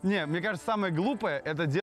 Не, мне кажется, самое глупое это делать.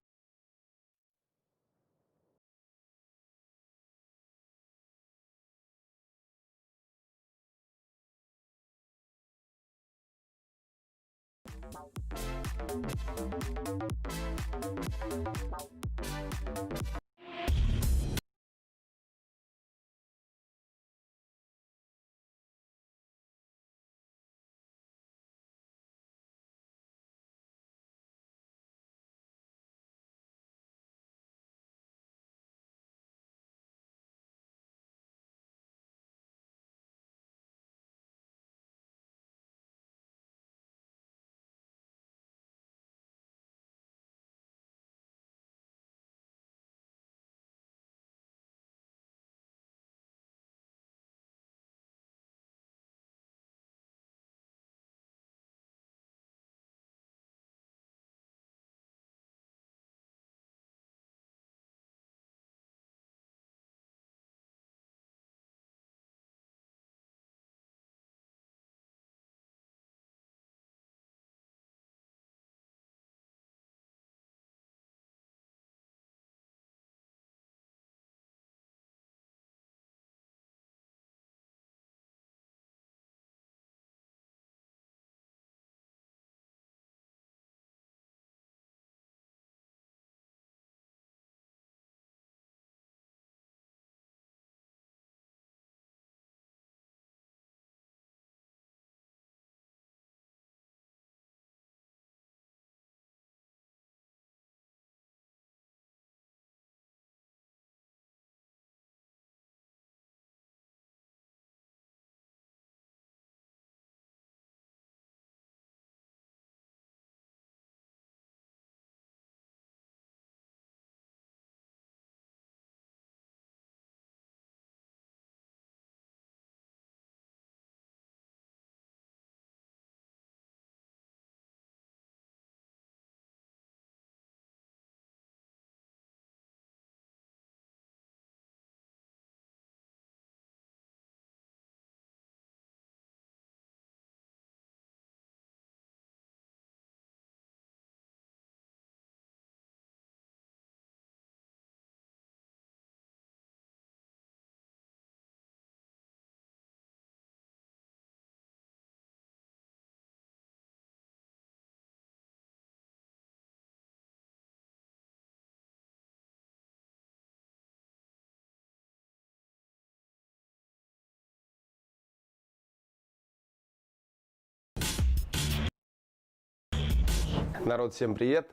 Народ, всем привет!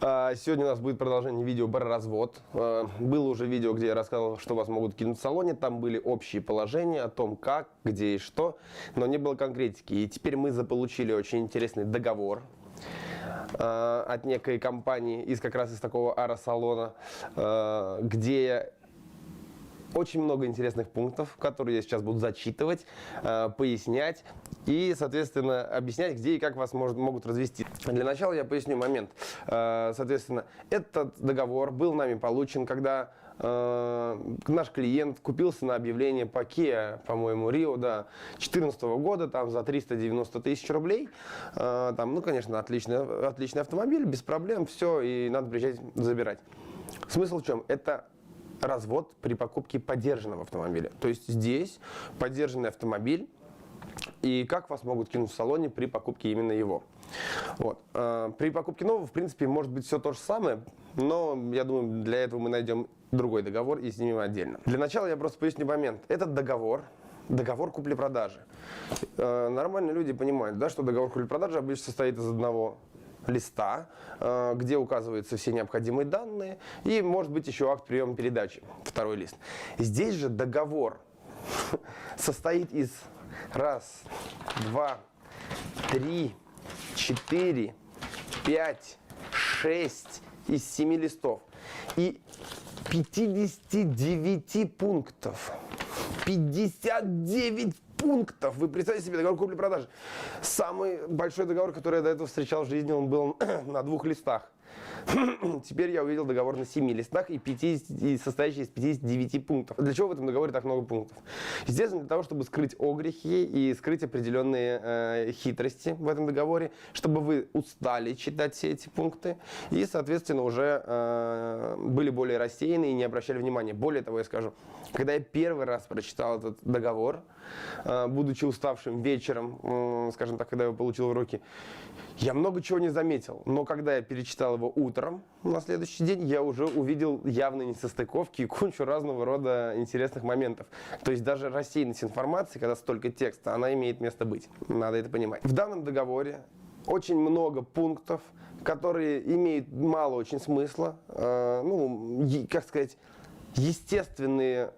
Сегодня у нас будет продолжение видео про развод. Было уже видео, где я рассказывал, что вас могут кинуть в салоне. Там были общие положения о том, как, где и что, но не было конкретики. И теперь мы заполучили очень интересный договор от некой компании, как раз из такого ара-салона, где очень много интересных пунктов, которые я сейчас буду зачитывать, пояснять и, соответственно, объяснять, где и как вас могут развести. Для начала я поясню момент. Соответственно, этот договор был нами получен, когда наш клиент купился на объявление по Kia, по-моему, Rio, да, 2014 года, там за 390 тысяч рублей. Там, ну, конечно, отличный автомобиль, без проблем, все, и надо приезжать забирать. Смысл в чем? Это развод при покупке подержанного автомобиля. То есть здесь подержанный автомобиль, и как вас могут кинуть в салоне при покупке именно его. Вот. При покупке нового, в принципе, может быть все то же самое, но я думаю, для этого мы найдем другой договор и снимем отдельно. Для начала я просто поясню момент. Этот договор купли-продажи. Нормальные люди понимают, да, что договор купли-продажи обычно состоит из одного листа, где указываются все необходимые данные, и может быть еще акт приема передачи, второй лист. Здесь же договор состоит из 1, 2, 3, 4, 5, 6 из 7 листов и 59 пунктов. 59 пунктов. Вы представьте себе договор купли-продажи. Самый большой договор, который я до этого встречал в жизни, он был на 2 листах. Теперь я увидел договор на 7 листах и состоящий из 59 пунктов. Для чего в этом договоре так много пунктов? Естественно, для того, чтобы скрыть огрехи и скрыть определенные хитрости в этом договоре, чтобы вы устали читать все эти пункты и, соответственно, уже были более рассеяны и не обращали внимания. Более того, я скажу, когда я первый раз прочитал этот договор, будучи уставшим вечером, скажем так, когда я его получил в руки, я много чего не заметил. Но когда я перечитал его утром на следующий день, я уже увидел явные несостыковки и кучу разного рода интересных моментов. То есть даже рассеянность информации, когда столько текста, она имеет место быть. Надо это понимать. В данном договоре очень много пунктов, которые имеют мало очень смысла. Как сказать, естественные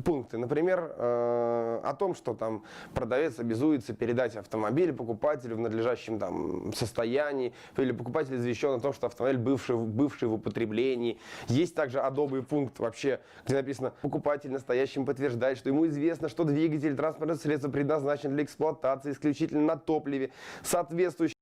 пункты. Например, о том, что там продавец обязуется передать автомобиль покупателю в надлежащем там состоянии, или покупатель извещен о том, что автомобиль бывший в употреблении. Есть также особый пункт вообще, где написано: покупатель настоящим подтверждает, что ему известно, что двигатель транспортного средства предназначен для эксплуатации исключительно на топливе, соответствующем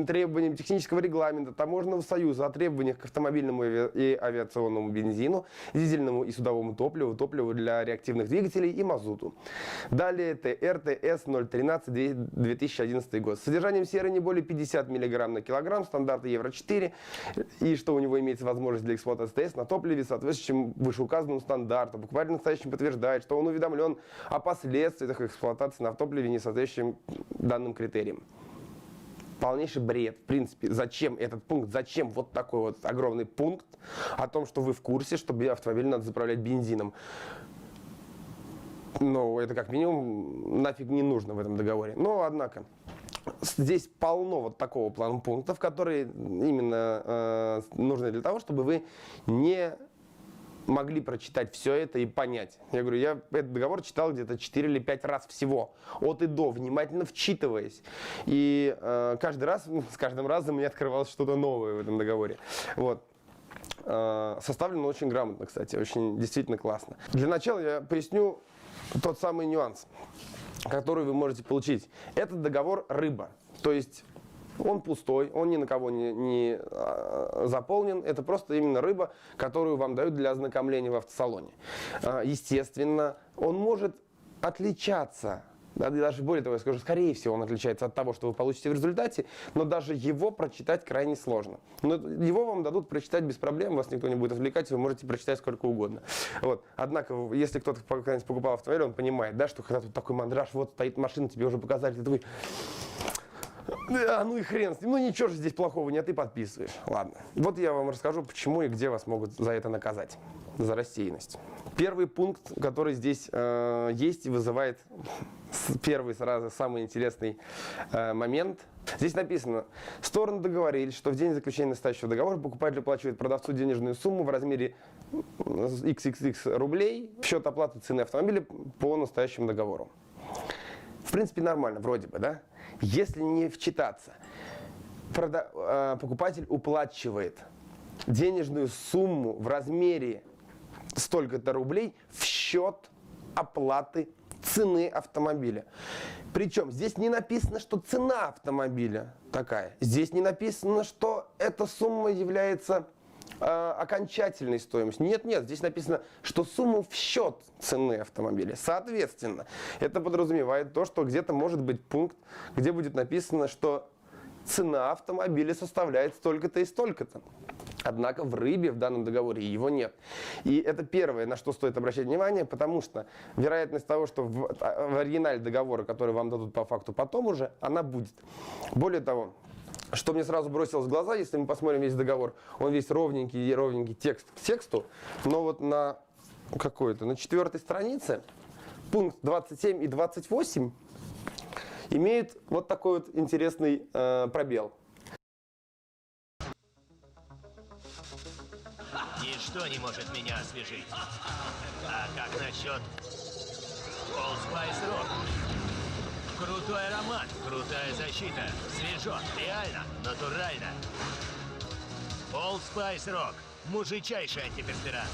требованиям технического регламента Таможенного союза о требованиях к автомобильному и авиационному бензину, дизельному и судовому топливу, топливу для реактивных двигателей и мазуту. Далее ТРТС 013-2011 год. С содержанием серы не более 50 мг на килограмм, стандарта Евро-4, и что у него имеется возможность для эксплуатации ТС на топливе, соответствующим вышеуказанному стандарту. Покупатель настоящим подтверждает, что он уведомлен о последствиях эксплуатации на топливе, не соответствующим данным критериям. Полнейший бред. В принципе, зачем этот пункт, зачем вот такой вот огромный пункт о том, что вы в курсе, что автомобиль надо заправлять бензином. Ну, это как минимум нафиг не нужно в этом договоре. Но, однако, здесь полно вот такого плана пунктов, которые именно нужны для того, чтобы вы не могли прочитать все это и понять. Я говорю, я этот договор читал где-то 4 или 5 раз всего, от и до, внимательно вчитываясь. И каждый раз, с каждым разом мне открывалось что-то новое в этом договоре. Вот. Составлено очень грамотно, кстати, очень действительно классно. Для начала я поясню тот самый нюанс, который вы можете получить. Этот договор рыба, то есть он пустой, он ни на кого не заполнен. Это просто именно рыба, которую вам дают для ознакомления в автосалоне. Естественно, он может отличаться. Да, и даже более того, я скажу, скорее всего, он отличается от того, что вы получите в результате, но даже его прочитать крайне сложно. Но его вам дадут прочитать без проблем, вас никто не будет отвлекать, вы можете прочитать сколько угодно. Вот. Однако, если кто-то когда-нибудь покупал автомобиль, он понимает, да, что когда тут такой мандраж, вот стоит машина, тебе уже показали, ты такой: да, ну и хрен с ним, ну ничего же здесь плохого нет, ты подписываешь. Ладно, вот я вам расскажу, почему и где вас могут за это наказать, за рассеянность. Первый пункт, который здесь есть и вызывает первый сразу самый интересный момент. Здесь написано: стороны договорились, что в день заключения настоящего договора покупатель уплачивает продавцу денежную сумму в размере XXX рублей в счет оплаты цены автомобиля по настоящему договору. В принципе, нормально, вроде бы, да? Если не вчитаться, покупатель уплачивает денежную сумму в размере столько-то рублей в счет оплаты цены автомобиля. Причем здесь не написано, что цена автомобиля такая. Здесь не написано, что эта сумма является окончательной стоимостью. Нет, здесь написано, что сумму в счет цены автомобиля. Соответственно, это подразумевает то, что где-то может быть пункт, где будет написано, что цена автомобиля составляет столько-то и столько-то. Однако в рыбе в данном договоре его нет. И это первое, на что стоит обращать внимание, потому что вероятность того, что в оригинале договора, который вам дадут по факту потом уже, она будет. Более того, Что мне сразу бросилось в глаза, если мы посмотрим весь договор, он весь ровненький и ровненький текст к тексту, но вот на какой-то, на 4-й странице пункт 27 и 28 имеют вот такой вот интересный пробел. Ничто не может меня освежить. А как насчет Old Spice Rock? Крутой аромат, крутая защита, свежо, реально, натурально. Old Spice Rock, мужичайший антиперспирант.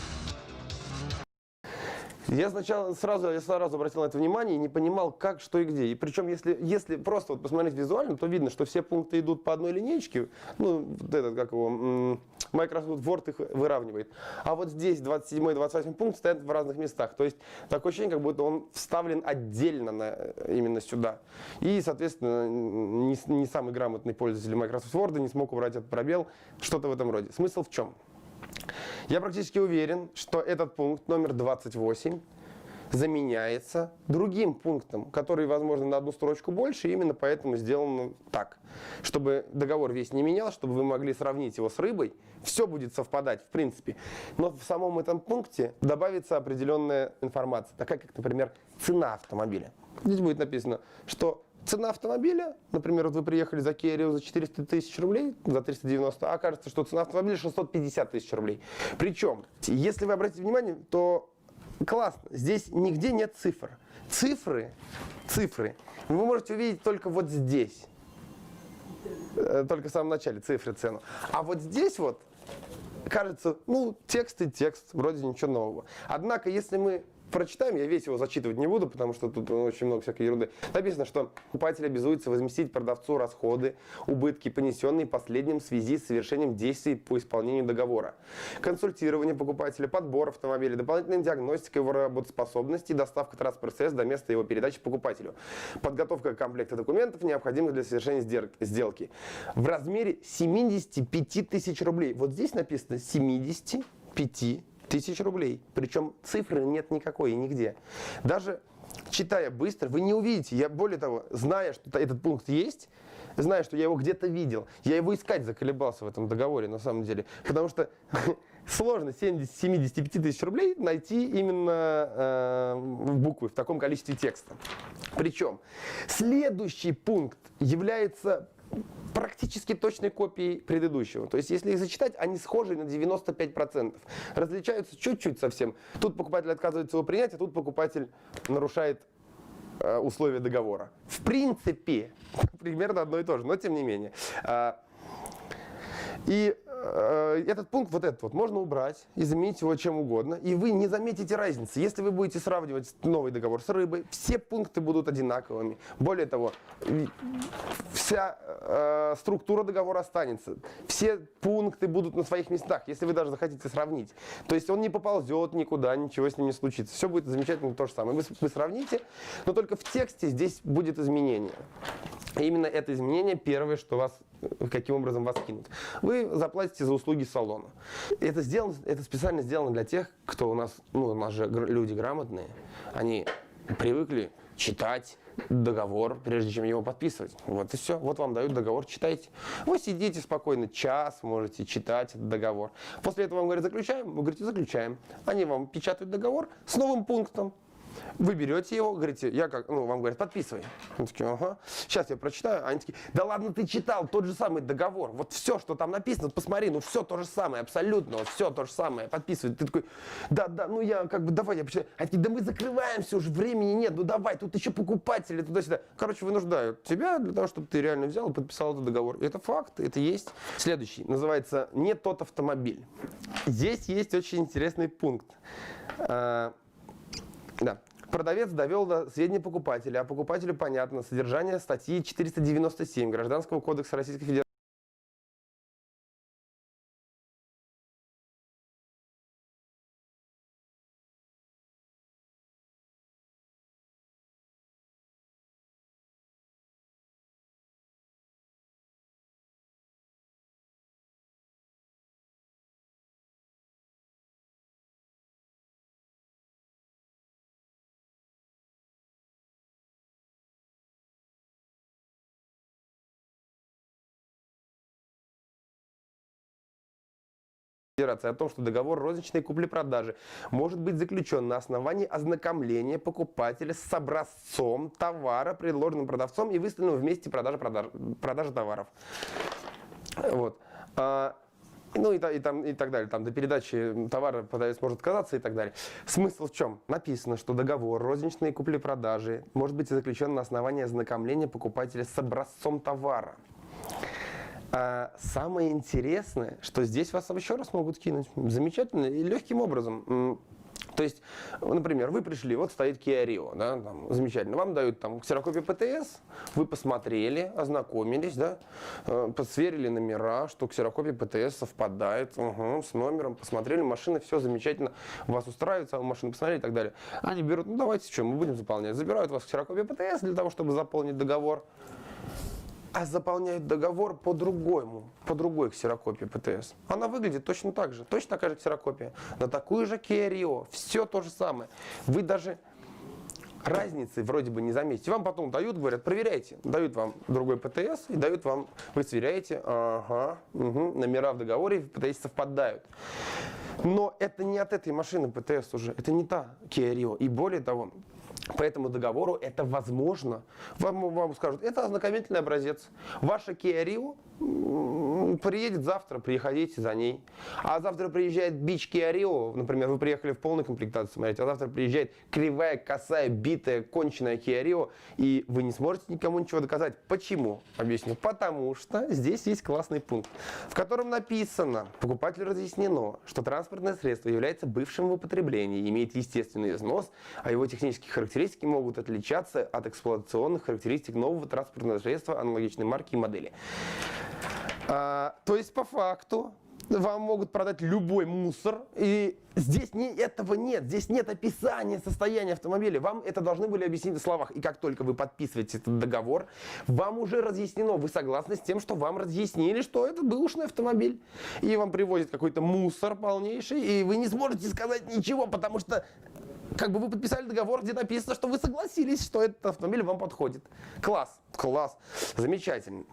Я сразу обратил на это внимание и не понимал, как, что и где. И причем, если просто вот посмотреть визуально, то видно, что все пункты идут по одной линейке. Ну, вот этот, как его, Microsoft Word их выравнивает. А вот здесь 27 и 28 пункт стоят в разных местах. То есть такое ощущение, как будто он вставлен отдельно именно сюда. И, соответственно, не самый грамотный пользователь Microsoft Word не смог убрать этот пробел. Что-то в этом роде. Смысл в чем? Я практически уверен, что этот пункт номер 28 заменяется другим пунктом, который, возможно, на одну строчку больше, и именно поэтому сделано так. Чтобы договор весь не менял, чтобы вы могли сравнить его с рыбой, все будет совпадать в принципе. Но в самом этом пункте добавится определенная информация, такая как, например, цена автомобиля. Здесь будет написано, что цена автомобиля, например, вот вы приехали за Kia Rio за 400 тысяч рублей, за 390, а окажется, что цена автомобиля 650 тысяч рублей. Причем, если вы обратите внимание, то классно, здесь нигде нет цифр. Цифры вы можете увидеть только вот здесь. Только в самом начале цифры, цену. А вот здесь вот, кажется, ну, текст и текст, вроде ничего нового. Однако, если мы прочитаем, я весь его зачитывать не буду, потому что тут очень много всякой ерунды. Написано, что покупатель обязуется возместить продавцу расходы, убытки, понесенные последним в связи с совершением действий по исполнению договора. Консультирование покупателя, подбор автомобиля, дополнительная диагностика его работоспособности, доставка транспорт-средств до места его передачи покупателю. Подготовка комплекта документов, необходимых для совершения сделки. В размере 75 тысяч рублей. Вот здесь написано 75 тысяч рублей. Причем цифры нет никакой и нигде. Даже читая быстро, вы не увидите. Я, более того, зная, что этот пункт есть, зная, что я его где-то видел, я его искать заколебался в этом договоре на самом деле. Потому что сложно 75 тысяч рублей найти именно в буквы, в таком количестве текста. Причем следующий пункт является практически точной копией предыдущего. То есть, если их зачитать, они схожи на 95%. Различаются чуть-чуть совсем. Тут покупатель отказывается его принять, а тут покупатель нарушает условия договора. В принципе, примерно одно и то же, но тем не менее. И этот пункт, вот этот вот, можно убрать и заменить его чем угодно, и вы не заметите разницы. Если вы будете сравнивать новый договор с рыбой, все пункты будут одинаковыми. Более того, вся структура договора останется. Все пункты будут на своих местах, если вы даже захотите сравнить. То есть он не поползет никуда, ничего с ним не случится. Все будет замечательно то же самое. Вы сравните, но только в тексте здесь будет изменение. И именно это изменение первое, что вас, каким образом вас кинут. Вы заплатите за услуги салона. Это специально сделано для тех, кто у нас же люди грамотные, они привыкли читать договор, прежде чем его подписывать. Вот и все. Вот вам дают договор, читайте. Вы сидите спокойно, час можете читать этот договор. После этого вам говорят, заключаем? Вы говорите, заключаем. Они вам печатают договор с новым пунктом. Вы берете его, говорите, вам говорят, подписывай. Они такие, ага, сейчас я прочитаю. Они такие, да ладно, ты читал тот же самый договор. Вот все, что там написано, посмотри, все то же самое, абсолютно, вот все то же самое, подписывай. Ты такой, да, давай я почитаю. Они такие, да мы закрываемся уже, времени нет, давай, тут еще покупатели, туда-сюда. Короче, вынуждают тебя для того, чтобы ты реально взял и подписал этот договор. Это факт, это есть. Следующий, называется «Не тот автомобиль». Здесь есть очень интересный пункт. Да. Продавец довел до сведения покупателя, а покупателю понятно содержание статьи 497 Гражданского кодекса Российской Федерации. Федерации о том, что договор розничной купли-продажи может быть заключен на основании ознакомления покупателя с образцом товара, предложенным продавцом и выставленным в месте продажи товаров. Вот. Ну и так далее. Там до передачи товара продавец может отказаться и так далее. Смысл в чем? Написано, что договор розничной купли-продажи может быть заключен на основании ознакомления покупателя с образцом товара. Самое интересное, что здесь вас еще раз могут кинуть замечательно и легким образом. То есть, например, вы пришли, вот стоит Kia Rio, да, там, замечательно, вам дают там ксерокопию ПТС, вы посмотрели, ознакомились, да, сверили номера, что ксерокопия ПТС совпадает с номером, посмотрели машины, все замечательно, вас устраивает, саму машину посмотрели и так далее. Они берут, ну давайте, что, мы будем заполнять, забирают у вас ксерокопию ПТС для того, чтобы заполнить договор. А заполняют договор по другой ксерокопии ПТС. Она выглядит точно так же, точно такая же ксерокопия. На такую же Kia Rio, все то же самое. Вы даже разницы вроде бы не заметите. Вам потом дают, говорят, проверяйте. Дают вам другой ПТС и дают вам, вы сверяете, номера в договоре в ПТС совпадают. Но это не от этой машины ПТС уже, это не та Kia Rio. И более того, по этому договору это возможно. Вам скажут, это ознакомительный образец. Ваша Kia Rio приедет завтра, приходите за ней. А завтра приезжает бич Kia Rio, например, вы приехали в полной комплектации, смотрите, а завтра приезжает кривая, косая, битая, конченая Kia Rio, и вы не сможете никому ничего доказать. Почему? Объясню. Потому что здесь есть классный пункт, в котором написано, покупателю разъяснено, что транспортное средство является бывшим в употреблении, имеет естественный износ, а его технические характеристики могут отличаться от эксплуатационных характеристик нового транспортного средства аналогичной марки и модели. То есть по факту вам могут продать любой мусор, и здесь этого нет, здесь нет описания состояния автомобиля. Вам это должны были объяснить в словах. И как только вы подписываете этот договор, вам уже разъяснено, вы согласны с тем, что вам разъяснили, что это бэушный автомобиль. И вам привозят какой-то мусор полнейший, и вы не сможете сказать ничего, потому что как бы вы подписали договор, где написано, что вы согласились, что этот автомобиль вам подходит. Класс, замечательно.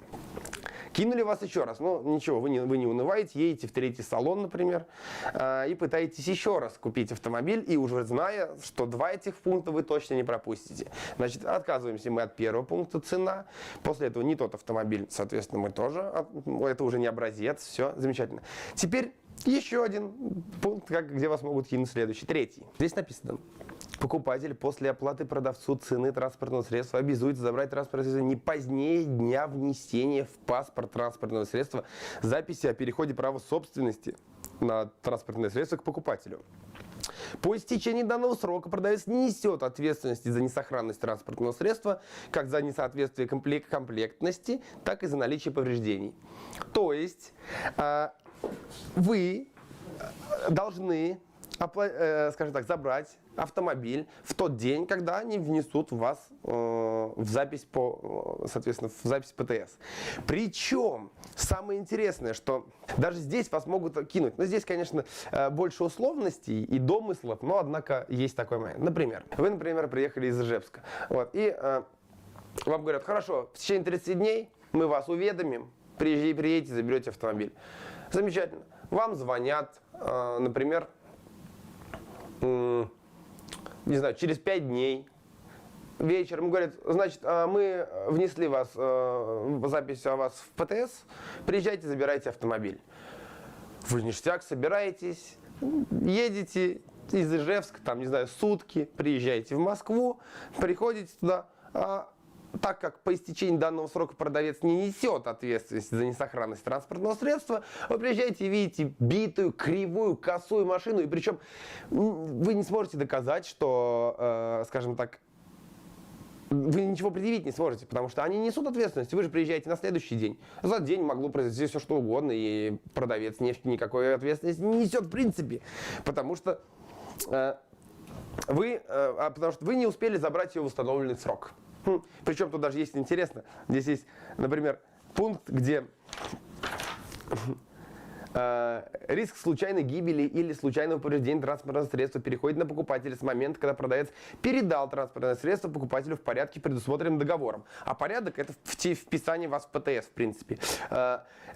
Кинули вас еще раз, но ничего, вы не унываете, едете в третий салон, например, и пытаетесь еще раз купить автомобиль, и уже зная, что 2 этих пункта вы точно не пропустите. Значит, отказываемся мы от первого пункта, цена, после этого не тот автомобиль, соответственно, мы тоже, это уже не образец, все, замечательно. Теперь еще один пункт, где вас могут кинуть следующий, третий. Здесь написано, покупатель после оплаты продавцу цены транспортного средства обязуется забрать транспортное средство не позднее дня внесения в паспорт транспортного средства записи о переходе права собственности на транспортное средство к покупателю. По истечении данного срока продавец не несет ответственности за несохранность транспортного средства, как за несоответствие комплектности, так и за наличие повреждений. То есть вы должны, скажем так, забрать автомобиль в тот день, когда они внесут вас в запись соответственно, в запись ПТС. Причем самое интересное, что даже здесь вас могут кинуть. Но здесь, конечно, больше условностей и домыслов, но однако есть такой момент. Например, вы, приехали из Ижевска, вот, и вам говорят, хорошо, в течение 30 дней мы вас уведомим, приедете, заберете автомобиль. Замечательно. Вам звонят, например, не знаю, через 5 дней, вечером, говорят, значит, мы внесли вас, запись о вас в ПТС, приезжайте, забирайте автомобиль. Вы ништяк, собираетесь, едете из Ижевска, там, не знаю, сутки, приезжаете в Москву, приходите туда, так как по истечении данного срока продавец не несет ответственности за несохранность транспортного средства, вы приезжаете и видите битую, кривую, косую машину, и причем вы не сможете доказать, что, скажем так, вы ничего предъявить не сможете, потому что они несут ответственность. Вы же приезжаете на следующий день. За день могло произойти все что угодно, и продавец никакой ответственности не несет в принципе, потому что вы не успели забрать ее в установленный срок. Причем тут даже есть интересно, здесь есть, например, пункт, где Риск случайной гибели или случайного повреждения транспортного средства переходит на покупателя с момента, когда продавец передал транспортное средство покупателю в порядке, предусмотренным договором. А порядок — это вписание вас в ПТС, в принципе.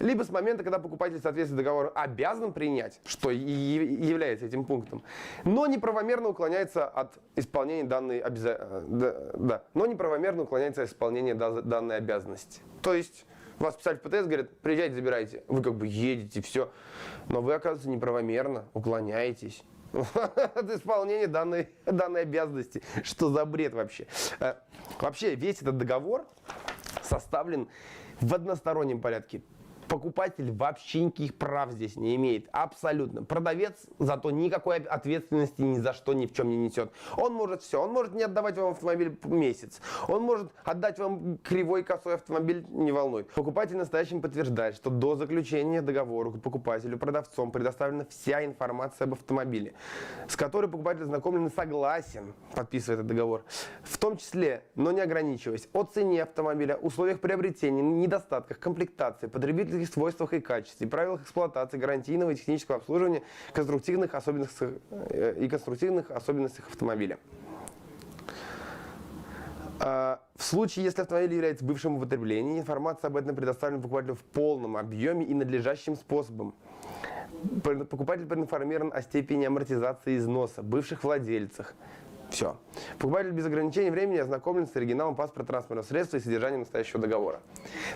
Либо с момента, когда покупатель в соответствии с договором обязан принять, что и является этим пунктом, но неправомерно уклоняется от исполнения данной данной обязанности. То есть вас писали в ПТС, говорят, приезжайте, забирайте. Вы как бы едете, все. Но вы, оказывается, неправомерно уклоняетесь от исполнения данной обязанности. Что за бред вообще? Вообще, весь этот договор составлен в одностороннем порядке. Покупатель вообще никаких прав здесь не имеет. Абсолютно. Продавец зато никакой ответственности ни за что ни в чем не несет. Он может все. Он может не отдавать вам автомобиль месяц. Он может отдать вам кривой косой автомобиль, не волнует. Покупатель настоящим подтверждает, что до заключения договора покупателю продавцом предоставлена вся информация об автомобиле, с которой покупатель ознакомлен и согласен, подписывая этот договор. В том числе, но не ограничиваясь, о цене автомобиля, условиях приобретения, недостатках, комплектации, потребительских свойствах и качестве, правилах эксплуатации, гарантийного и технического обслуживания, конструктивных особенностях автомобиля. В случае, если автомобиль является бывшим в употреблении, информация об этом предоставлена покупателю в полном объеме и надлежащим способом. Покупатель проинформирован о степени амортизации износа, бывших владельцах. Все. Покупатель без ограничения времени ознакомлен с оригиналом паспорта транспортного средства и содержанием настоящего договора.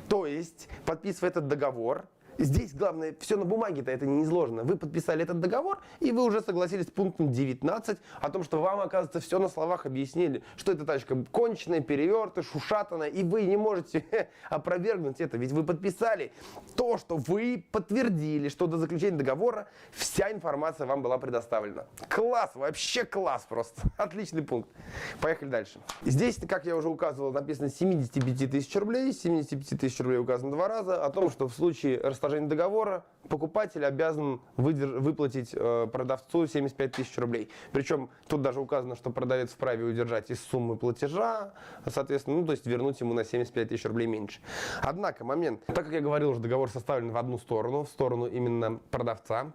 То есть, подписывая этот договор, здесь главное, все на бумаге-то это не изложено. Вы подписали этот договор, и вы уже согласились с пунктом 19 о том, что вам, оказывается, все на словах объяснили, что эта тачка конченая, перевертыш, ушатанная, и вы не можете опровергнуть это. Ведь вы подписали то, что вы подтвердили, что до заключения договора вся информация вам была предоставлена. Класс, вообще класс просто. Отличный пункт. Поехали дальше. Здесь, как я уже указывал, написано 75 тысяч рублей. 75 тысяч рублей указано 2 раза. О том, что в случае расторжения договора покупатель обязан выплатить продавцу 75 тысяч рублей. Причем тут даже указано, что продавец вправе удержать из суммы платежа, соответственно, то есть вернуть ему на 75 тысяч рублей меньше. Однако момент, так как я говорил, что договор составлен в одну сторону, в сторону именно продавца,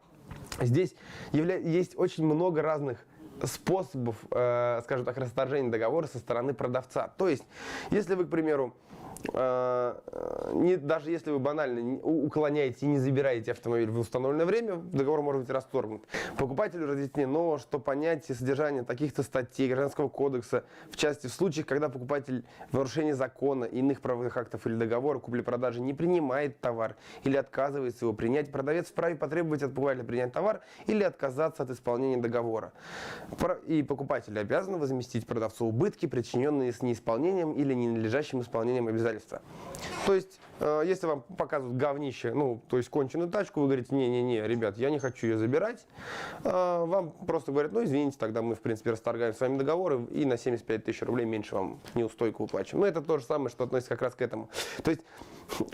здесь есть очень много разных способов, скажем так, расторжения договора со стороны продавца. То есть, если вы, к примеру, даже если вы банально уклоняете и не забираете автомобиль в установленное время, договор может быть расторгнут. Покупателю разъяснено, что понятие содержания таких-то статей Гражданского кодекса, в части в случаях, когда покупатель в нарушении закона, иных правовых актов или договора купли-продажи не принимает товар или отказывается его принять, продавец вправе потребовать от покупателя принять товар или отказаться от исполнения договора. И покупатель обязан возместить продавцу убытки, причиненные с неисполнением или ненадлежащим исполнением обязательств. То есть, если вам показывают говнище, то есть конченую тачку, вы говорите, не-не-не, ребят, я не хочу ее забирать, вам просто говорят, извините, тогда мы, в принципе, расторгаем с вами договор и на 75 тысяч рублей меньше вам неустойку уплачиваем. Но это то же самое, что относится как раз к этому. То есть,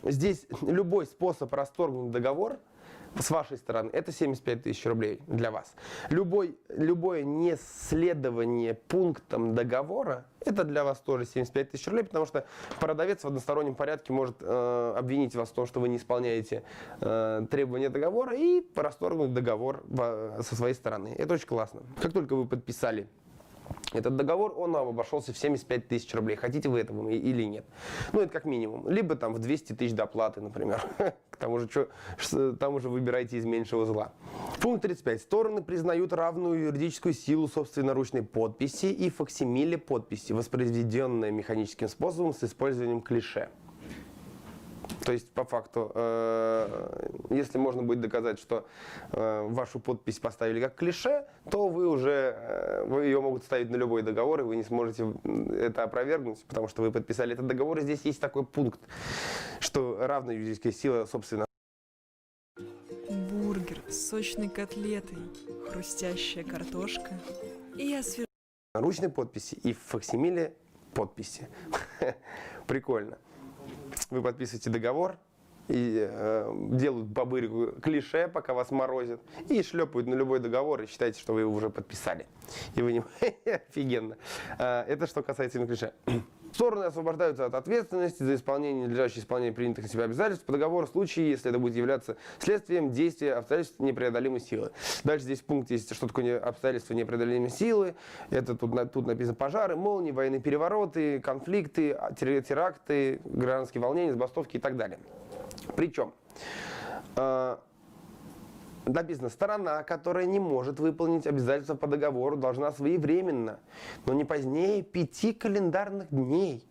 здесь любой способ расторгнуть договор с вашей стороны, это 75 тысяч рублей для вас. Любое неследование пунктам договора, это для вас тоже 75 тысяч рублей, потому что продавец в одностороннем порядке может обвинить вас в том, что вы не исполняете требования договора и расторгнуть договор со своей стороны. Это очень классно. Как только вы подписали этот договор, он вам обошелся в 75 тысяч рублей. Хотите вы этого или нет? Это как минимум. Либо там в 200 тысяч доплаты, например. К тому же выбирайте из меньшего зла. Пункт 35. Стороны признают равную юридическую силу собственноручной подписи и факсимиле подписи, воспроизведенной механическим способом с использованием клише. То есть, по факту, если можно будет доказать, что вашу подпись поставили как клише, то вы ее могут ставить на любой договор, и вы не сможете это опровергнуть, потому что вы подписали этот договор. И здесь есть такой пункт, что равная юридическая сила, собственно. Бургер с сочной котлетой, хрустящая картошка и ручной подписи и факсимиле подписи. Прикольно. Вы подписываете договор и делают по бырику клише, пока вас морозят, и шлепают на любой договор и считаете, что вы его уже подписали. И вы не... Офигенно. Это что касается именно клише. Стороны освобождаются от ответственности за исполнение, надлежащее исполнение принятых на себя обязательств по договору в случае, если это будет являться следствием действия обстоятельств непреодолимой силы. Дальше здесь в пункте есть, что такое обстоятельства непреодолимой силы. Это тут написано пожары, молнии, военные перевороты, конфликты, теракты, гражданские волнения, забастовки и так далее. Причем написано, сторона, которая не может выполнить обязательства по договору, должна своевременно, но не позднее 5 календарных дней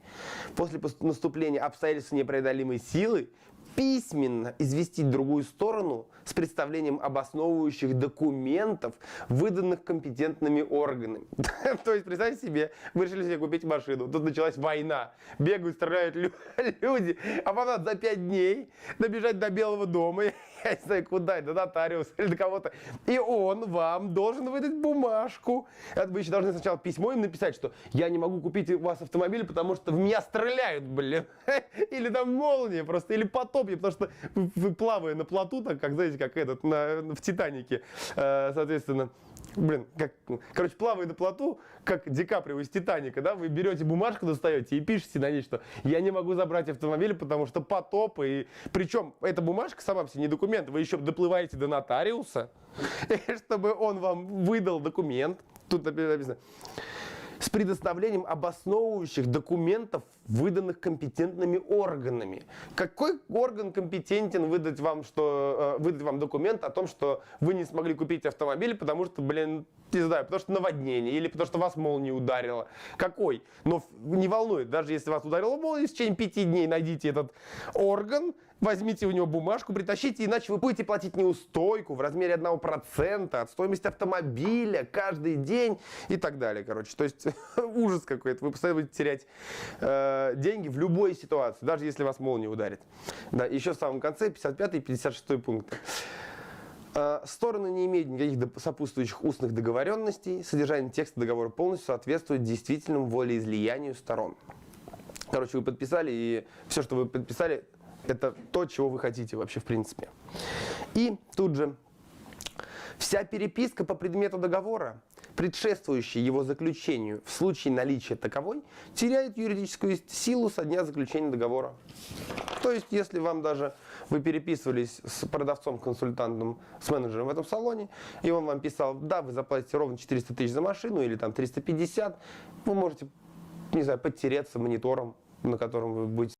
после наступления обстоятельств непреодолимой силы письменно известить другую сторону с представлением обосновывающих документов, выданных компетентными органами. То есть, представьте себе, вы решили себе купить машину, тут началась война, бегают, стреляют люди, а вам надо за 5 дней добежать до Белого дома, я не знаю куда, до нотариуса или до кого-то, и он вам должен выдать бумажку. Вы еще должны сначала письмо им написать, что я не могу купить у вас автомобиль, потому что в меня стреляют, блин. Или там молния просто, или потоп, потому что вы плавая на плоту, так как, знаете, как этот в Титанике, соответственно, короче, плавая на плоту, как Ди Каприо из Титаника, да, вы берете бумажку, достаете и пишете на ней, что я не могу забрать автомобиль, потому что потоп, и причем эта бумажка сама по себе не документ, вы еще доплываете до нотариуса, чтобы он вам выдал документ, тут написано, с предоставлением обосновывающих документов, выданных компетентными органами. Какой орган компетентен выдать вам документ о том, что вы не смогли купить автомобиль, потому что, не знаю, потому что наводнение или потому что вас молния ударила? Какой? Но не волнует, даже если вас ударила молния, в течение 5 дней найдите этот орган, возьмите у него бумажку, притащите, иначе вы будете платить неустойку в размере 1% от стоимости автомобиля каждый день и так далее, короче. То есть ужас какой-то. Вы постоянно будете терять деньги в любой ситуации, даже если вас молния ударит. Да, еще в самом конце 55 и 56 пункты. Стороны не имеют никаких сопутствующих устных договоренностей. Содержание текста договора полностью соответствует действительному волеизлиянию сторон. Короче, вы подписали, и все, что вы подписали, это то, чего вы хотите вообще в принципе. И тут же вся переписка по предмету договора, предшествующая его заключению в случае наличия таковой, теряет юридическую силу со дня заключения договора. То есть, если вы переписывались с продавцом, консультантом, с менеджером в этом салоне, и он вам писал, да, вы заплатите ровно 400 тысяч за машину или там 350, вы можете, не знаю, подтереться монитором, на котором вы будете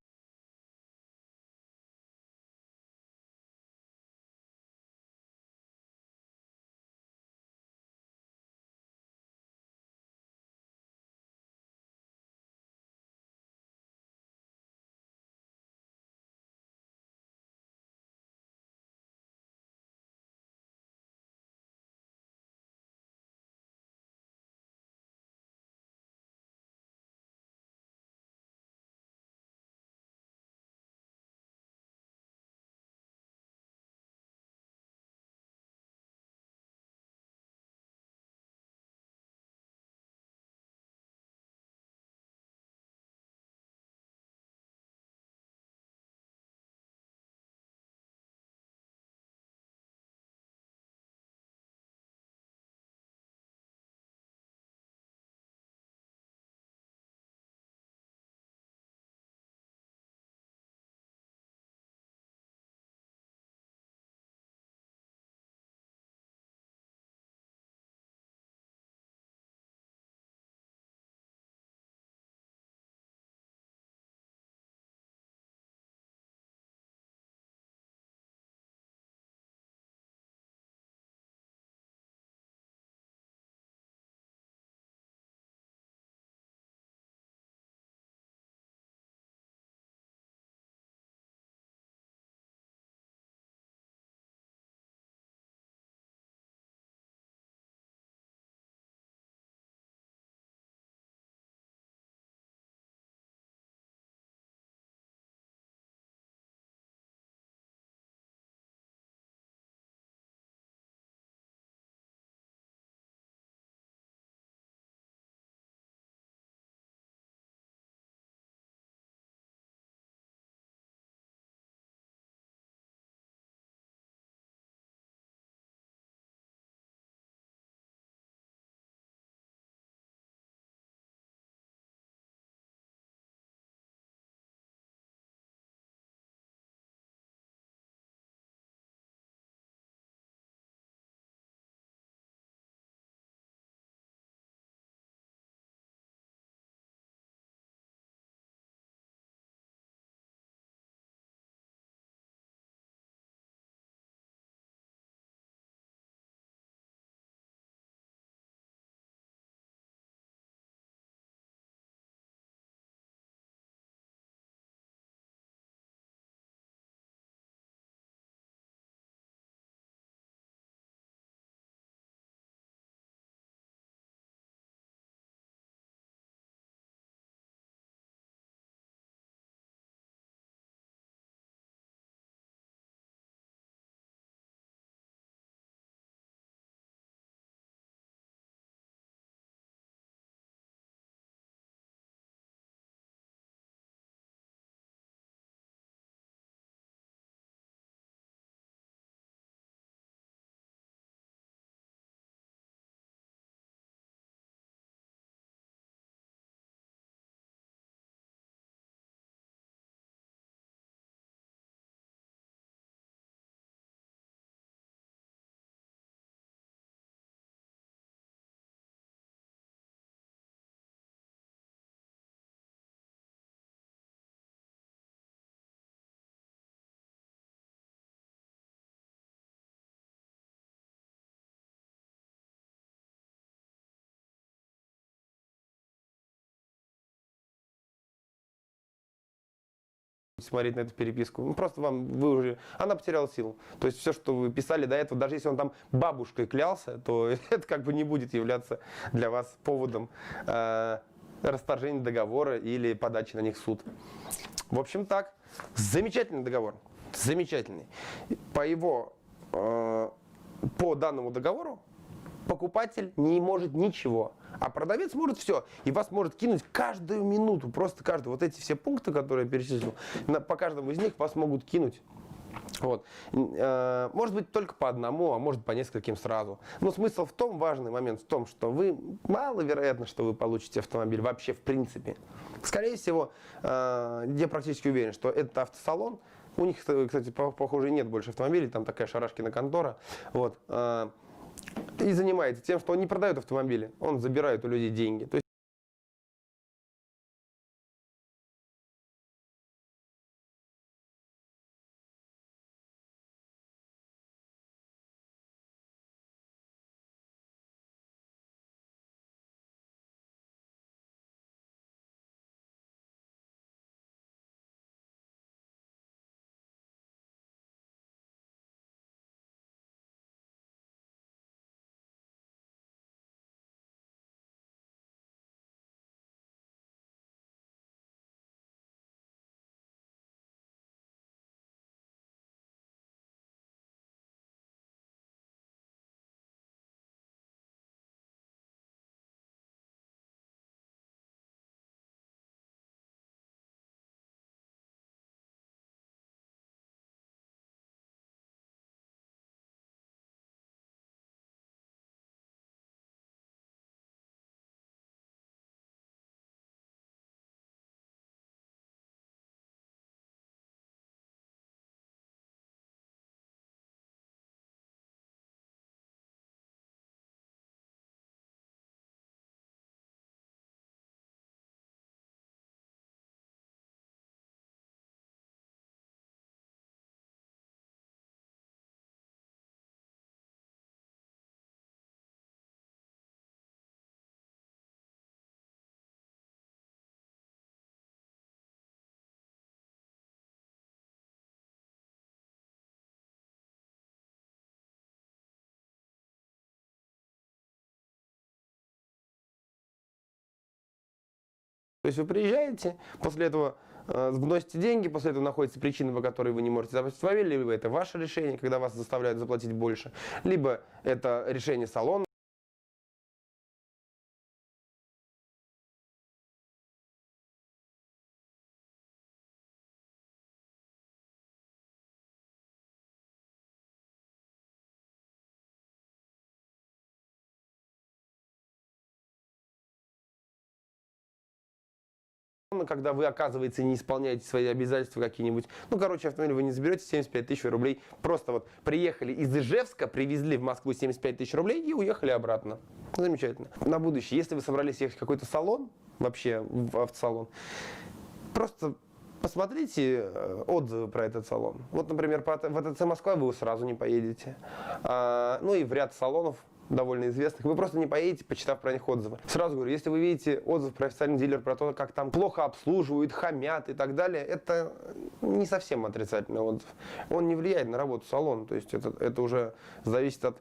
будете смотреть на эту переписку. Ну, просто вы уже, она потеряла силу. То есть все, что вы писали до этого, даже если он там бабушкой клялся, то это как бы не будет являться для вас поводом расторжения договора или подачи на них в суд. В общем, так. Замечательный договор. Замечательный. По данному договору покупатель не может ничего, а продавец может все. И вас может кинуть каждую минуту, просто каждую. Вот эти все пункты, которые я перечислил, по каждому из них вас могут кинуть. Вот. Может быть только по одному, а может по нескольким сразу. Но смысл в том, важный момент в том, что маловероятно, что вы получите автомобиль вообще в принципе. Скорее всего, я практически уверен, что этот автосалон, у них, кстати, похоже, нет больше автомобилей, там такая шарашкина контора, вот, и занимается тем, что он не продает автомобили, он забирает у людей деньги. То есть вы приезжаете, после этого вносите деньги, после этого находится причина, по которой вы не можете заплатить автомобиль, либо это ваше решение, когда вас заставляют заплатить больше, либо это решение салона. Когда вы, оказывается, не исполняете свои обязательства какие-нибудь. Ну, короче, автомобиль вы не заберете 75 тысяч рублей. Просто вот приехали из Ижевска, привезли в Москву 75 тысяч рублей и уехали обратно. Замечательно. На будущее, если вы собрались ехать в какой-то салон, вообще в автосалон, просто посмотрите отзывы про этот салон. Вот, например, в АТЦ Москва вы сразу не поедете. Ну и в ряд салонов довольно известных, вы просто не поедете, почитав про них отзывы. Сразу говорю, если вы видите отзыв про официальный дилер, про то, как там плохо обслуживают, хамят и так далее, это не совсем отрицательный отзыв. Он не влияет на работу салона, то есть это уже зависит от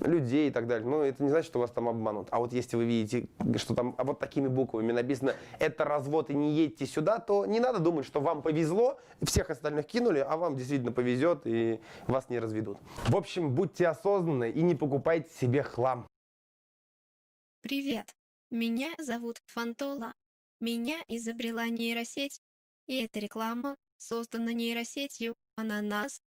людей и так далее. Но это не значит, что вас там обманут. А вот если вы видите, что там вот такими буквами написано «это развод и не едьте сюда», то не надо думать, что вам повезло, всех остальных кинули, а вам действительно повезет и вас не разведут. В общем, будьте осознанны и не покупайте себе хлам. Привет, меня зовут Фантола. Меня изобрела нейросеть, и эта реклама создана нейросетью ананас,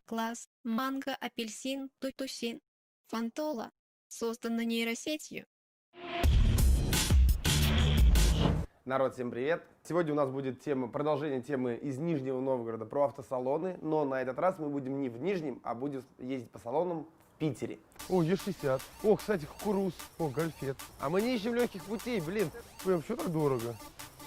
класс, манго, апельсин, тутусин. Фантола создана нейросетью. Народ, всем привет! Сегодня у нас будет продолжение темы из Нижнего Новгорода про автосалоны, но на этот раз мы будем не в Нижнем, а будем ездить по салонам в Питере. О, Е60. О, кстати, кукуруз. О, гольфет. А мы не ищем легких путей, блин. Прям, что так дорого?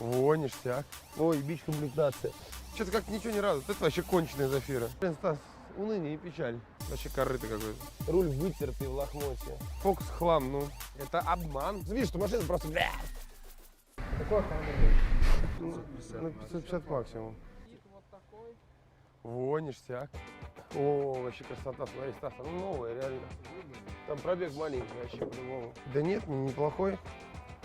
О, ништяк. Ой, бич-комплектация. Что-то как-то ничего не радует. Это вообще конченая Зафира. Блин, Стас, уныние и печаль. Вообще корыто какое-то. Руль вытертый в лохмотье. Фокус хлам, ну. Это обман. Видишь, что машина просто... Какой автомобиль? На 550 максимум. Во, ништяк. О, вообще красота, смотри, Стас, ну новая, реально. Там пробег маленький вообще по-любому. Да нет, неплохой.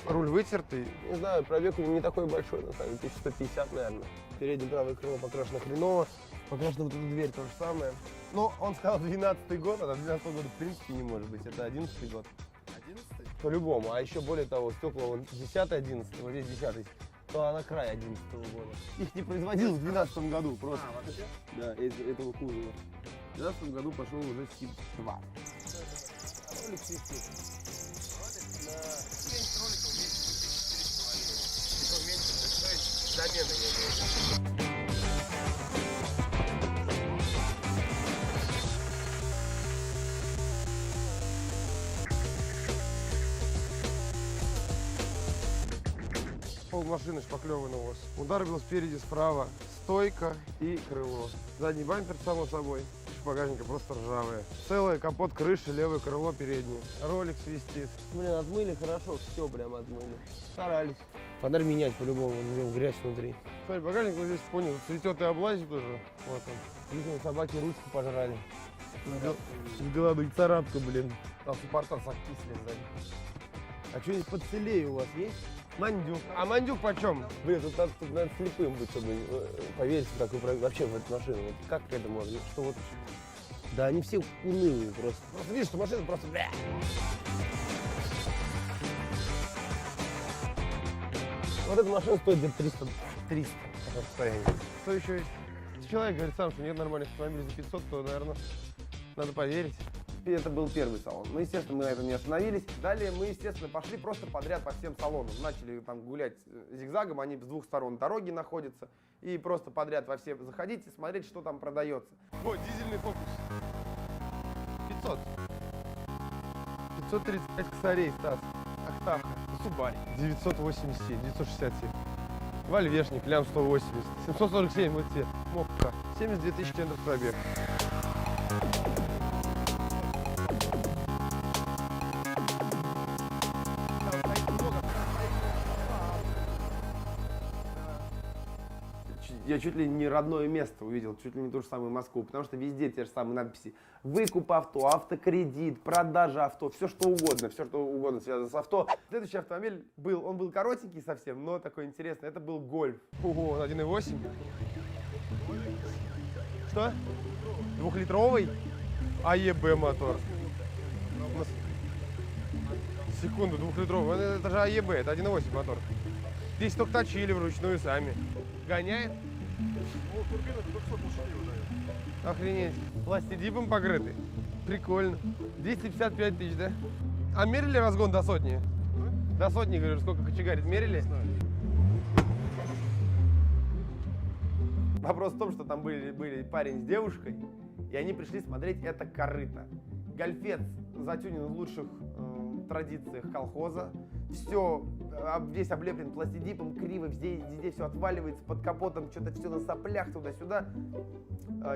Руль вытертый. Не знаю, пробег у него не такой большой, на самом деле, 1150, наверное. Переднее правое крыло покрашено хреново. Покрашена вот эта дверь то же самое. Но он сказал 12-й год, а до 12-го года в принципе не может быть. Это 11-й год. 11-й? По-любому. А еще более того, стекла вон 10-11, вот здесь 10-й. То она край 11-го года. Их не производил в 12-м году просто. А, вообще? Да, этого кузова. В 12-м году пошел уже тип 2. Ролик свистит. Замена я имею в виду. Пол машины шпаклевый у вас. Удар был спереди, справа. Стойка и крыло. Задний бампер, само собой. Багажника просто ржавые. Целый капот крыши, левое крыло переднее. Ролик свистит. Блин, отмыли хорошо, все прям отмыли. Старались. Фонарь менять по-любому, он грязь внутри. Смотри, багажник вот здесь понял, цветет и облазит уже. Вот он. Видимо, собаки ручку пожрали. Главный царапка, блин. Там суппортер сокисли сзади. А что-нибудь поцелее у вас есть? Мандюк. А мандюк почем? Блин, тут надо слепым быть, чтобы поверить в такой проект. Вообще в эту машину. Вот как это можно? Что вот... Да они все унылые просто. Просто видишь, что машина просто... Бля! Вот эта машина стоит где-то 300 по состоянию. Что еще есть? Если человек говорит сам, что нет нормальных автомобилей за 500, то, наверное, надо поверить. Это был первый салон. Мы, естественно, мы на этом не остановились. Далее мы, естественно, пошли просто подряд по всем салонам. Начали там гулять зигзагом, они с двух сторон дороги находятся. И просто подряд во все заходить и смотреть, что там продается. Вот, дизельный фокус. 500. 535 косарей, Стас. Октавка. Субари. 987, 967. Вольвешник, лям 180. 747, вот те. Мопка. 72 тысячи километров пробег. Я чуть ли не родное место увидел, чуть ли не ту же самую Москву, потому что везде те же самые надписи. Выкуп авто, автокредит, продажа авто, все что угодно связано с авто. Следующий автомобиль был, он был коротенький совсем, но такой интересный, это был Гольф. Ого, он 1.8. Что? Двухлитровый? АЕБ мотор. Секунду, двухлитровый, это же АЕБ, это 1.8 мотор. Здесь только точили вручную сами. Гоняет? Охренеть. Пластидипом покрыты. Прикольно. 255 тысяч, да? А мерили разгон до сотни? До сотни, говорю, сколько кочегарит, мерили? Вопрос в том, что там были парень с девушкой, и они пришли смотреть это корыто. Гольфец затюнен в лучших традициях колхоза. Все, весь облеплен пластидипом, криво, везде все отваливается, под капотом что-то все на соплях туда-сюда.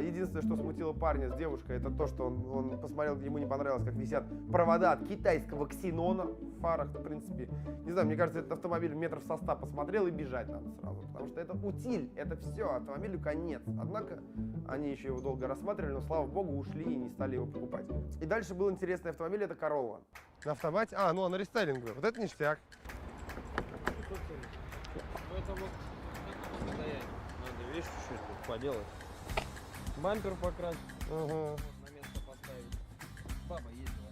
Единственное, что смутило парня с девушкой, это то, что он посмотрел, ему не понравилось, как висят провода от китайского ксенона в фарах, в принципе. Не знаю, мне кажется, этот автомобиль метров со 100 посмотрел и бежать надо сразу, потому что это утиль, это все, автомобилю конец. Однако они еще его долго рассматривали, но, слава богу, ушли и не стали его покупать. И дальше был интересный автомобиль, это Королла. На автомате? А, ну она рестайлинговая. Вот это ништяк. Это вот состояние. Надо, видишь, чуть-чуть поделать. Бампер покрасить. Ага. На место поставить. Баба ездила.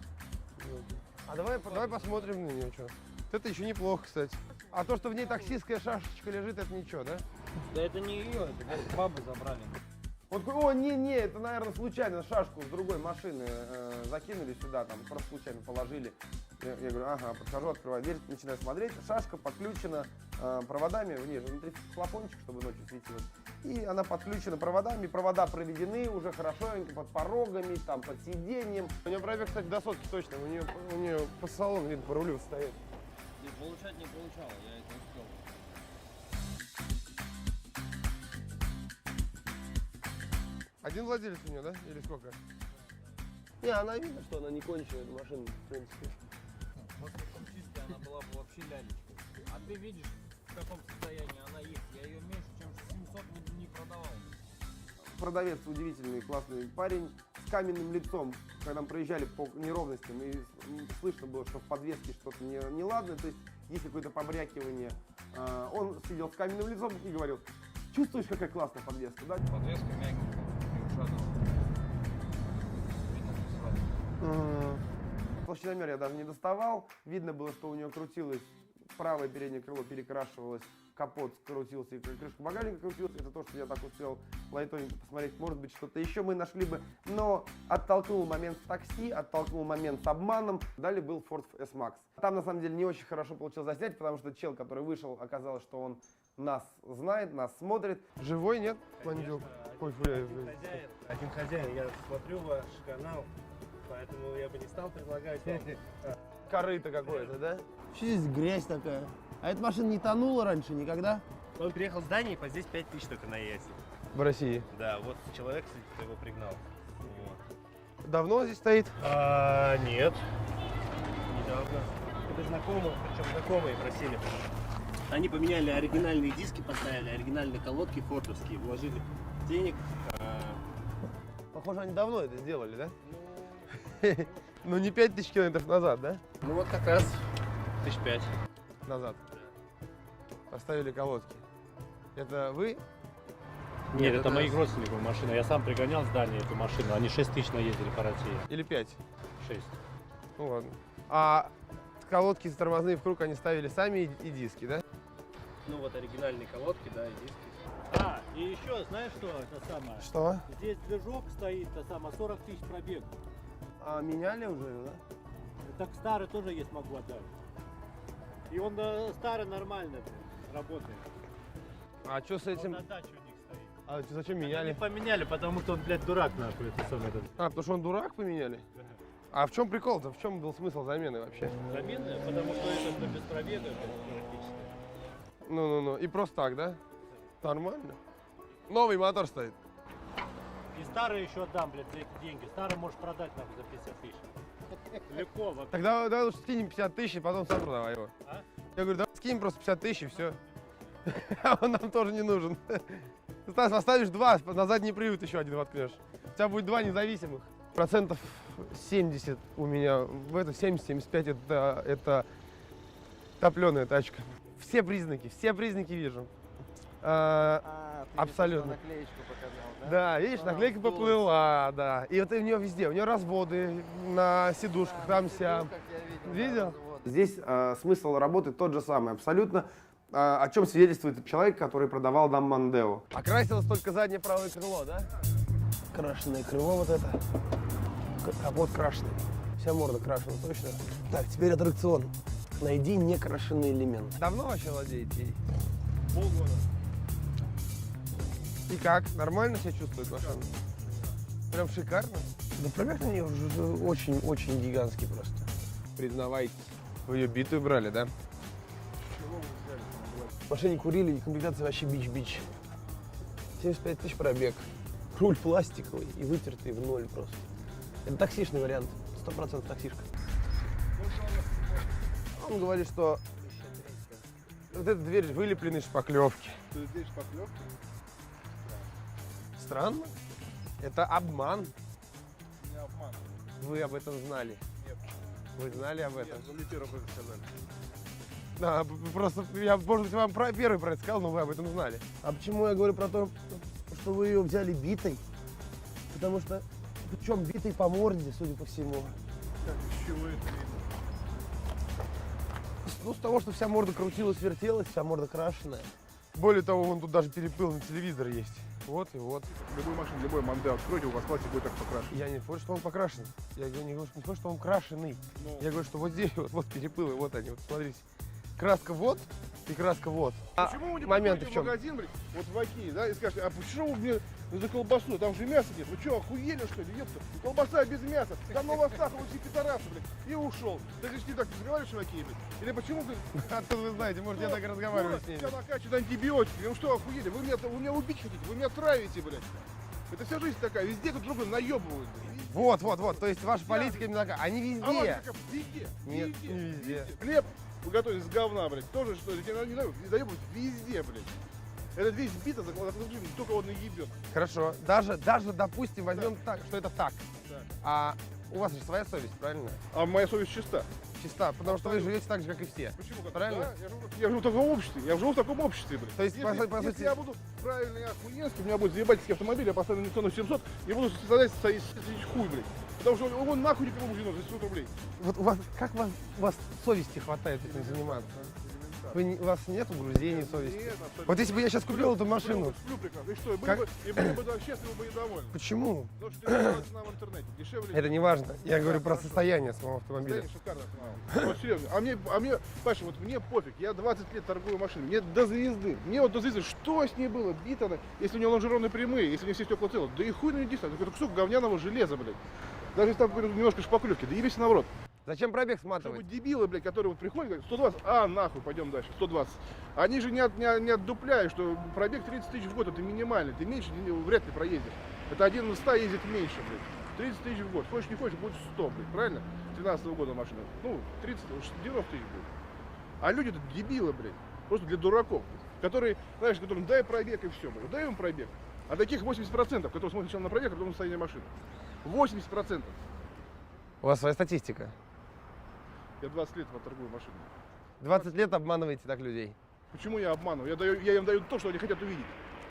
А давай посмотрим на нее, что. Это еще неплохо, кстати. А то, что в ней таксистская шашечка лежит, это ничего, да? Да это не ее, это бабы забрали. Вот, о, не, это, наверное, случайно шашку с другой машины закинули сюда, там, просто случайно положили. Я говорю, ага, подхожу, открываю дверь, начинаю смотреть. Шашка подключена проводами, внутри флакончик, чтобы ночью светилось. И она подключена проводами, провода проведены уже хорошенько, под порогами, там, под сиденьем. У нее пробег, кстати, до сотки точно, у нее по салону, видно, по рулю стоит. И получать не получала, я это успел. Один владелец у нее, да? Или сколько? Не, она видно, что она не кончена, эта машина, в принципе. Может, там чистая, она была бы вообще лялечкой. А ты видишь, в каком состоянии она есть. Я ее меньше, чем 700 не продавал. Продавец удивительный, классный парень с каменным лицом. Когда мы проезжали по неровностям, и слышно было, что в подвеске что-то неладное, то есть есть какое-то побрякивание. Он сидел с каменным лицом и говорил: чувствуешь, какая классная подвеска, да? Подвеска мягенькая, не ушатала. Видно, что сразу. Толщиномер я даже не доставал. Видно было, что у нее крутилось правое переднее крыло, перекрашивалось, капот крутился и крышка багажника крутилась. Это то, что я так успел лайтоненько посмотреть. Может быть, что-то еще мы нашли бы. Но оттолкнул момент с такси, оттолкнул момент с обманом. Далее был Ford S-Max. Там, на самом деле, не очень хорошо получилось заснять, потому что чел, который вышел, оказалось, что он нас знает, нас смотрит. Живой, нет? Мандил? Ой, бля, Один хозяин, я смотрю ваш канал, поэтому я бы не стал предлагать вам. корыто какое-то, да? Что здесь грязь такая? А эта машина не тонула раньше никогда? Он приехал с Дании, по здесь 5000 только на ЕСе. В России. Да, вот человек, кстати, кто его пригнал. Вот. Давно здесь стоит? Нет. Недавно. Это знакомые, причем знакомые просили. Они поменяли оригинальные диски, поставили оригинальные колодки фордовские, вложили денег. Похоже, они давно это сделали, да? Ну не 5000 километров назад, да? Ну вот как раз 1005. Назад. Поставили колодки. Это вы? Нет, это моих родственников машина. Я сам пригонял с Дании эту машину. Они 6000 наездили по России. Или 5? 6. Ну ладно. А колодки тормозные в круг они ставили сами и диски, да? Ну вот оригинальные колодки, да, и диски. А, и еще, знаешь что это самое? Что? Здесь движок стоит, это самое, 40 000 пробег. А меняли уже, да? Так старый тоже есть, могу отдать. И он старый нормально работает. А что с Он этим? на даче у них стоит. А зачем Они меняли? поменяли, потому что он, блядь, дурак нахуй, это самое этот. А, потому что он дурак поменяли? А в чем прикол-то? В чем был смысл замены вообще? Замены, потому что это без пробега практически. Ну. И просто так, да? Нормально. Новый мотор стоит. И старый еще отдам, блядь, за эти деньги. Старый можешь продать нахуй за 50 000. Легко вообще. Тогда давай лучше скинем 50 000, и потом сам продавай его. А? Я говорю, давай скинем просто 50 000 и все. А он нам тоже не нужен. Стас, оставишь 2, на задний привод еще один воткнешь. У тебя будет 2 независимых. Процентов 70 у меня, в это 70-75 это топленая тачка. Все признаки вижу. Абсолютно. Наклеечку показал, да? Да, видишь, наклейка поплыла, да. И вот у нее везде, у нее разводы на сидушках, там сям. Видел? Здесь смысл работы тот же самый, абсолютно. О чем свидетельствует человек, который продавал нам Мандео. Окрасилось только заднее правое крыло, да? Крашеное крыло вот это. Капот крашеный. Вся морда крашена, точно. Так, теперь аттракцион. Найди некрашенный элемент. Давно вообще владеете ей? Полгода. И как? Нормально себя чувствует машина? Прям шикарно? Да пробег на нее уже очень-очень гигантский просто. Признавайтесь. Вы ее битую брали, да? В машине курили, и комплектация вообще бич-бич. 75 000 пробег. Руль пластиковый и вытертый в ноль просто. Это таксишный вариант. 100% таксишка. Он говорит, что вот эта дверь вылеплена из шпаклевки. Дверь шпаклевки? Странно. Это обман. Не обман. Вы об этом знали? Нет. Вы знали об этом? Нет, вы мне первым об этом сказали. Да, просто я, может быть, вам первый про это сказал, но вы об этом знали. А почему я говорю про то, что вы ее взяли битой? Потому что, причем битой по морде, судя по всему. Как, с чего это видно? Ну, с того, что вся морда крутилась, вертелась, вся морда крашеная. Более того, вон тут даже перепыл на телевизор есть. Вот и вот. Любой машину, любой Мандео откройте, у вас пластик будет так покрашен. Я не говорю, что он покрашен. Я не говорю, что он крашеный. Я говорю, что вот здесь вот перепылы, вот они, вот смотрите. Краска вот и краска вот. Почему вы не моменты в приходите в чем? магазин, блядь, вот в Окее, да, и скажете, а почему вы мне за колбасу, там же мяса нет, вы что, охуели что ли, ёпта, колбаса без мяса, там нового сахара, вы все пидорасы, блядь, и ушел. Ты же не так разговариваешь в Окее, блядь, или почему ты... Откуда вы знаете, может, я так разговариваю с ними. Тебя накачивают антибиотики, ну что, охуели, вы меня убить хотите, вы меня травите, блядь. Это вся жизнь такая, везде тут друг наебывают, блядь. Вот, то есть ваша политика именно такая. Они А везде. везде. Нет, не везде. Глеб, вы готовитесь с говна, блядь. Тоже что ли? Не знаю, заебут везде, блядь. Этот весь бита закладывает, только он и ебет. Хорошо. Даже допустим, возьмем так, что это так. Так. А у вас же своя совесть, правильно? А моя совесть чиста. Чиста, потому что вы живете так же, как и все. Почему? Как? Правильно? Да, я живу в таком обществе. Я живу в таком обществе, блядь. То есть, если, по если сути- я буду правильный охуенский, у меня будет заебательский автомобиль, я поставлю на цену 700, и буду создать хуй, блядь. Потому что он нахуй никому нужен за 700 рублей. Вот у вас, как у вас совести хватает этим заниматься? У вас нет угрызений совести? Нет, абсолютно. Вот если бы я сейчас купил эту машину, Сплю прекрасно. И что, и Как? были бы да, счастливы бы и довольны. почему? Потому что дешевле цена в интернете. Дешевле. Это не важно. Я говорю про хорошо. состояние самого автомобиля. Состояние шикарное автомобиль. Вот серьезно. А мне, Паша, вот мне пофиг. Я 20 лет торгую машиной. Мне до звезды. Мне вот до звезды. Что с ней было? Бита она. Если у нее лонжероны прямые, если у нее все стекла целы. Да и хуй на нее действует. Это кусок говняного железа, блядь. Даже если там говорю, немножко шпаклевки. Да ебись наоборот. Зачем пробег Чтобы сматывать? дебилы, блядь, которые вот приходят, говорят, 120, нахуй, пойдем дальше, 120. Они же не отдупляют, что пробег 30 тысяч в год, это минимальный, ты меньше вряд ли проедешь. Это 1 из 100 ездит меньше, блядь. 30 тысяч в год, хочешь не хочешь, будет 100, блядь, правильно? 13 года машина, ну, 30, 90 тысяч будет. А люди-то дебилы, блядь, просто для дураков, которые, знаешь, которым дай пробег и все, блядь, дай им пробег. А таких 80%, которые смотрят сначала на пробег, а потом на состояние машины. 80%. У вас своя статистика. Я 20 лет торгую машиной. 20 лет обманываете так людей. Почему я обманываю? Я им даю то, что они хотят увидеть.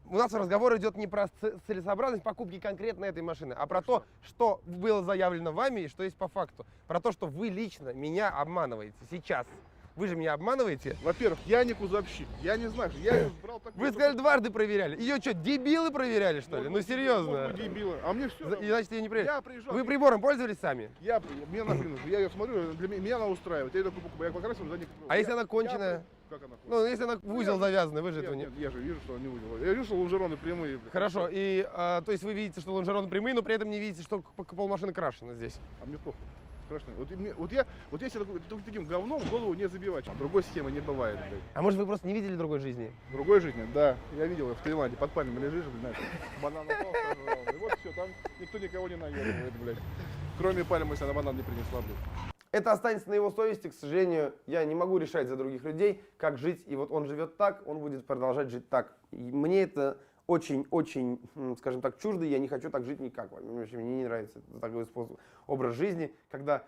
У нас разговор идет не про целесообразность покупки конкретно этой машины, а про то, что было заявлено вами и что есть по факту. Про то, что вы лично меня обманываете сейчас. Вы же меня обманываете. Во-первых, я не кузовщик. Я не знаю, я ее брал так. Вы сказали, дважды проверяли. Ее что, дебилы проверяли, что ли? Ну серьезно. Дебилы. А мне все. Значит, я не проверял. Я приезжал. Вы прибором пользовались сами? Мне нахрен. Я ее смотрю, меня она устраивает. Я ее только покупаю. Я покрасил, задник. А если она конченая? Как она? Ну, если она в узел завязана, вы же Нет, этого не... нет, я же вижу, что она не узел. Я вижу, что лонжероны прямые. Блин. Хорошо, и то есть вы видите, что лонжероны прямые, но при этом не видите, что полмашины крашено здесь. А мне плохо. Страшно. Вот если таким говном в голову не забивать. А другой схемы не бывает, блядь. А может вы просто не видели другой жизни? В другой жизни, да. Я видел, в Таиланде под пальмами лежишь, блядь, банан упал, сожрал. И вот все, там никто никого не наебывает, блядь. Кроме пальмы, если она банан не принесла, блядь. Это останется на его совести, к сожалению, я не могу решать за других людей, как жить, и вот он живет так, он будет продолжать жить так. И мне это очень-очень, скажем так, чуждо, я не хочу так жить никак. Вообще, мне не нравится такой образ жизни, когда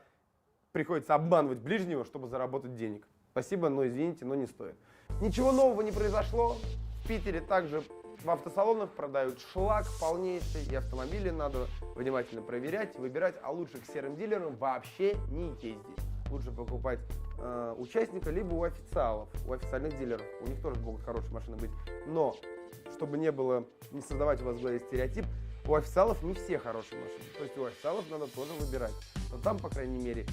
приходится обманывать ближнего, чтобы заработать денег. Спасибо, но извините, но не стоит. Ничего нового не произошло. В Питере также в автосалонах продают шлак полнейший, и автомобили надо внимательно проверять, выбирать, а лучше к серым дилерам вообще не ездить. Лучше покупать участника, либо у официалов, у официальных дилеров. У них тоже могут хорошие машины быть. Но, чтобы не создавать у вас в голове стереотип, у официалов не все хорошие машины. То есть у официалов надо тоже выбирать. Но там, по крайней мере,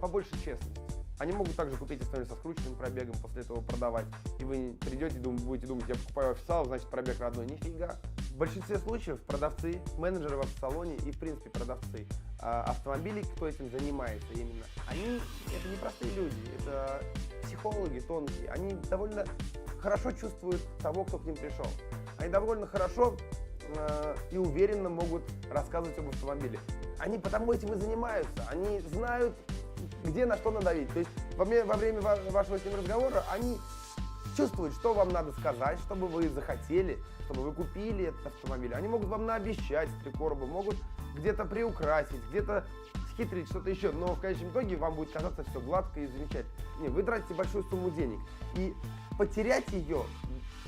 побольше честности. Они могут также купить автомобиль со скрученным пробегом, после этого продавать. И вы придете и будете думать, я покупаю официалов, значит пробег родной. Нифига. В большинстве случаев продавцы, менеджеры в автосалоне и в принципе продавцы автомобилей, кто этим занимается именно, они это не простые люди, это психологи тонкие. Они довольно хорошо чувствуют того, кто к ним пришел. Они довольно хорошо и уверенно могут рассказывать об автомобиле. Они потому этим и занимаются. Они знают, где на что надавить. То есть во время вашего с ним разговора они чувствуют, что вам надо сказать, чтобы вы захотели, чтобы вы купили этот автомобиль. Они могут вам наобещать 3 короба, могут где-то приукрасить, где-то схитрить, что-то еще. Но в конечном итоге вам будет казаться все гладко и замечательно. Нет, вы тратите большую сумму денег. И потерять ее,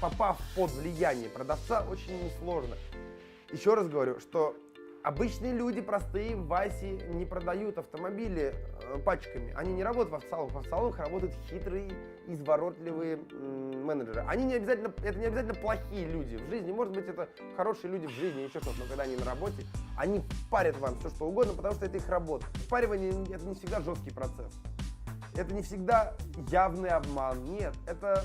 попав под влияние продавца, очень несложно. Еще раз говорю, что обычные люди, простые, в Васе, не продают автомобили пачками. Они не работают в автосалонах. В автосалонах работают хитрые, изворотливые менеджеры. Это не обязательно плохие люди в жизни. Может быть, это хорошие люди в жизни, еще что-то. Но когда они на работе, они впарят вам все, что угодно, потому что это их работа. Впаривание – это не всегда жесткий процесс. Это не всегда явный обман. Нет, это